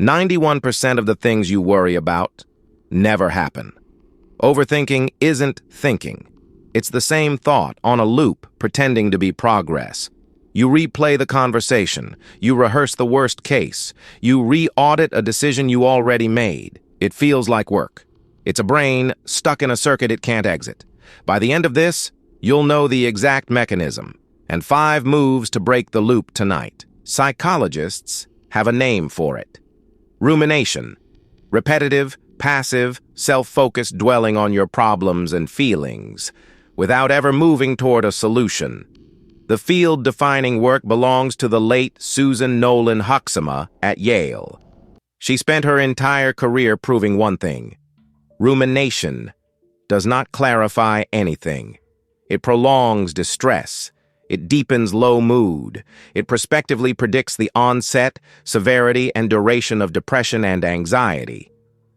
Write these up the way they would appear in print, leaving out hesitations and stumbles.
91% of the things you worry about never happen. Overthinking isn't thinking. It's the same thought on a loop, pretending to be progress. You replay the conversation. You rehearse the worst case. You re-audit a decision you already made. It feels like work. It's a brain stuck in a circuit it can't exit. By the end of this, you'll know the exact mechanism and 5 moves to break the loop tonight. Psychologists have a name for it. Rumination. Repetitive, passive, self-focused dwelling on your problems and feelings without ever moving toward a solution. The field-defining work belongs to the late Susan Nolan Huxama at Yale. She spent her entire career proving one thing. Rumination does not clarify anything. It prolongs distress. It deepens low mood. It prospectively predicts the onset, severity, and duration of depression and anxiety.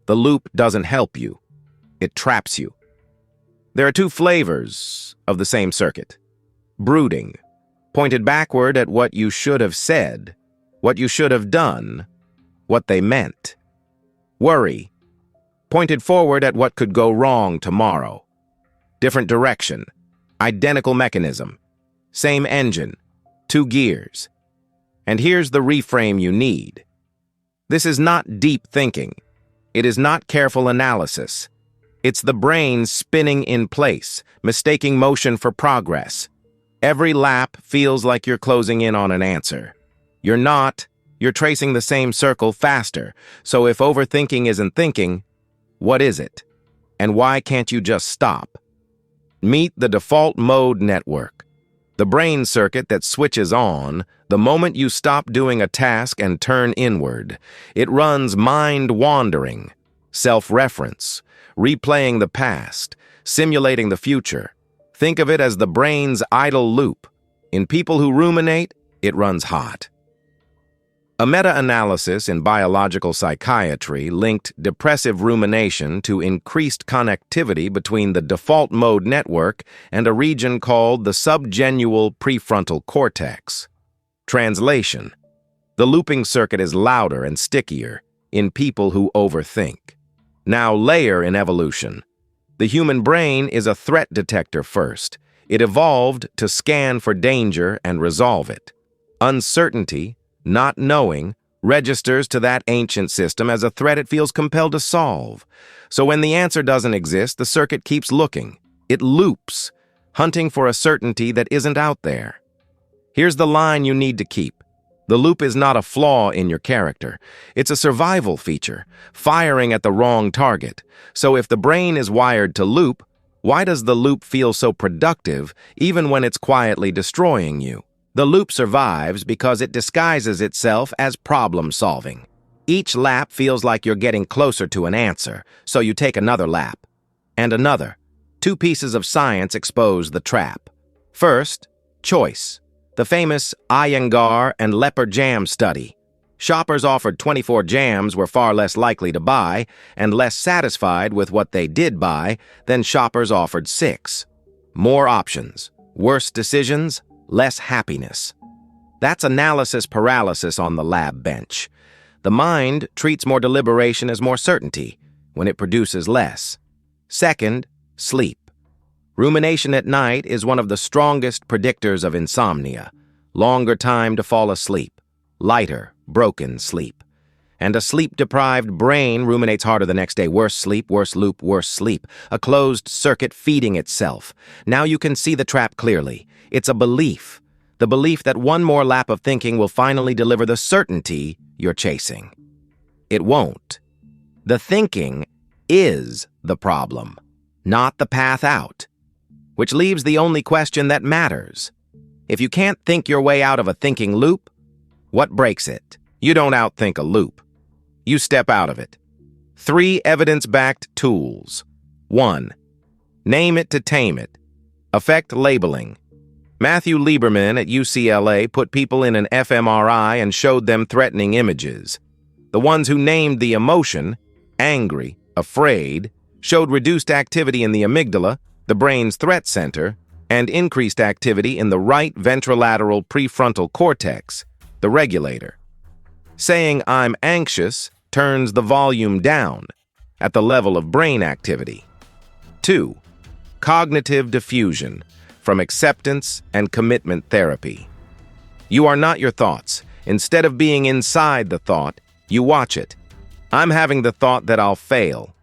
The loop doesn't help you. It traps you. There are 2 flavors of the same circuit. Brooding, pointed backward at what you should have said, what you should have done, what they meant. Worry, pointed forward at what could go wrong tomorrow. Different direction, identical mechanism, same engine, 2 gears. And here's the reframe you need. This is not deep thinking. It is not careful analysis. It's the brain spinning in place, mistaking motion for progress. Every lap feels like you're closing in on an answer. You're not. You're tracing the same circle faster. So if overthinking isn't thinking, what is it? And why can't you just stop? Meet the default mode network, the brain circuit that switches on the moment you stop doing a task and turn inward. It runs mind-wandering, self-reference, replaying the past, simulating the future. Think of it as the brain's idle loop. In people who ruminate, it runs hot. A meta-analysis in biological psychiatry linked depressive rumination to increased connectivity between the default mode network and a region called the subgenual prefrontal cortex. Translation: the looping circuit is louder and stickier in people who overthink. Now layer in evolution. The human brain is a threat detector first. It evolved to scan for danger and resolve it. Uncertainty, not knowing, registers to that ancient system as a threat it feels compelled to solve. So when the answer doesn't exist, the circuit keeps looking. It loops, hunting for a certainty that isn't out there. Here's the line you need to keep. The loop is not a flaw in your character. It's a survival feature, firing at the wrong target. So if the brain is wired to loop, why does the loop feel so productive even when it's quietly destroying you? The loop survives because it disguises itself as problem-solving. Each lap feels like you're getting closer to an answer, so you take another lap. And another. 2 pieces of science expose the trap. First, choice. The famous Iyengar and leopard jam study. Shoppers offered 24 jams were far less likely to buy and less satisfied with what they did buy than shoppers offered 6. More options, worse decisions, less happiness. That's analysis paralysis on the lab bench. The mind treats more deliberation as more certainty when it produces less. Second, sleep. Rumination at night is one of the strongest predictors of insomnia. Longer time to fall asleep. Lighter, broken sleep. And a sleep-deprived brain ruminates harder the next day. Worse sleep, worse loop, worse sleep. A closed circuit feeding itself. Now you can see the trap clearly. It's a belief. The belief that one more lap of thinking will finally deliver the certainty you're chasing. It won't. The thinking is the problem, not the path out. Which leaves the only question that matters. If you can't think your way out of a thinking loop, what breaks it? You don't outthink a loop. You step out of it. 3 evidence-backed tools. 1. Name it to tame it. Affect labeling. Matthew Lieberman at UCLA put people in an fMRI and showed them threatening images. The ones who named the emotion, angry, afraid, showed reduced activity in the amygdala, the brain's threat center, and increased activity in the right ventrolateral prefrontal cortex, the regulator. Saying I'm anxious turns the volume down at the level of brain activity. 2. Cognitive diffusion from acceptance and commitment therapy. You are not your thoughts. Instead of being inside the thought, you watch it. I'm having the thought that I'll fail.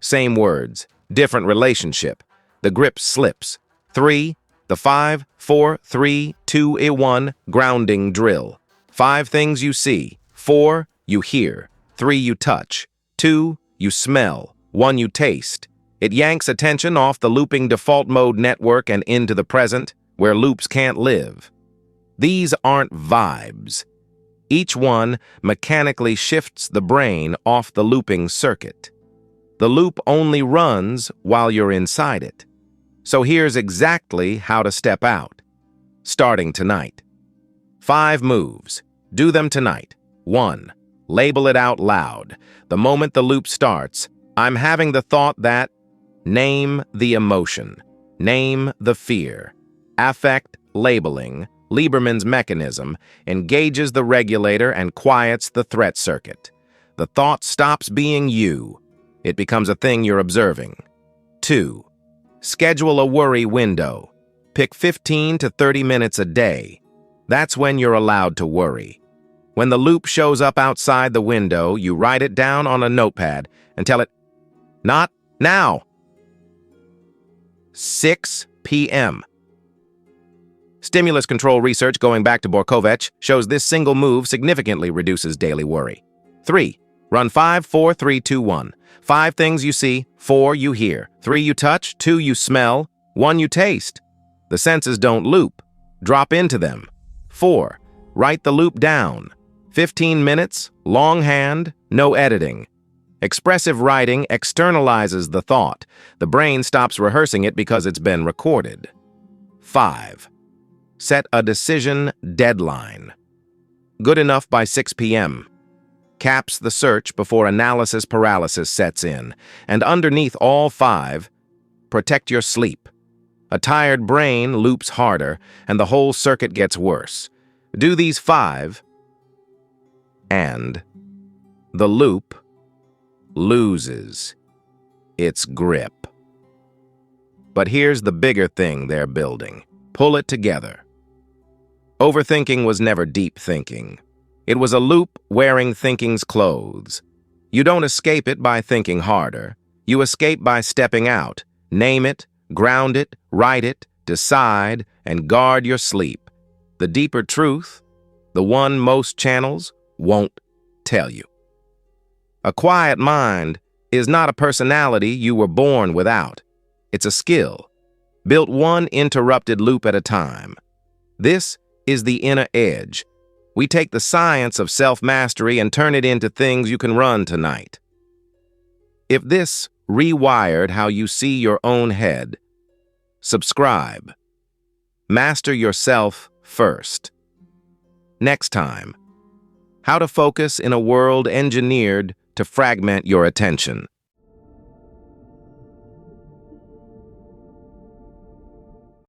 Same words, different relationship. The grip slips. 3. The 5, 4, 3, 2, 1 grounding drill. 5 things you see. 4, you hear. 3, you touch. 2, you smell. 1, you taste. It yanks attention off the looping default mode network and into the present, where loops can't live. These aren't vibes. Each one mechanically shifts the brain off the looping circuit. The loop only runs while you're inside it. So here's exactly how to step out. Starting tonight. 5 moves. Do them tonight. 1. Label it out loud. The moment the loop starts, I'm having the thought that. Name the emotion. Name the fear. Affect labeling, Lieberman's mechanism, engages the regulator and quiets the threat circuit. The thought stops being you. It becomes a thing you're observing. 2. Schedule a worry window. Pick 15 to 30 minutes a day. That's when you're allowed to worry. When the loop shows up outside the window, you write it down on a notepad and tell it, not now. 6 p.m. Stimulus control research going back to Borkovich shows this single move significantly reduces daily worry. 3. Run 5, 4, 3, 2, 1. 5 things you see, 4 you hear, 3 you touch, 2 you smell, 1 you taste. The senses don't loop. Drop into them. 4. Write the loop down. 15 minutes, longhand, no editing. Expressive writing externalizes the thought. The brain stops rehearsing it because it's been recorded. 5. Set a decision deadline. Good enough by 6 p.m. Caps the search before analysis paralysis sets in. And underneath all 5, protect your sleep. A tired brain loops harder, and the whole circuit gets worse. Do these 5, and the loop loses its grip. But here's the bigger thing they're building. Pull it together. Overthinking was never deep thinking. It was a loop wearing thinking's clothes. You don't escape it by thinking harder. You escape by stepping out. Name it, ground it, write it, decide, and guard your sleep. The deeper truth, the one most channels won't tell you. A quiet mind is not a personality you were born without. It's a skill, built one interrupted loop at a time. This is the inner edge. We take the science of self-mastery and turn it into things you can run tonight. If this rewired how you see your own head, subscribe. Master yourself first. Next time, how to focus in a world engineered to fragment your attention.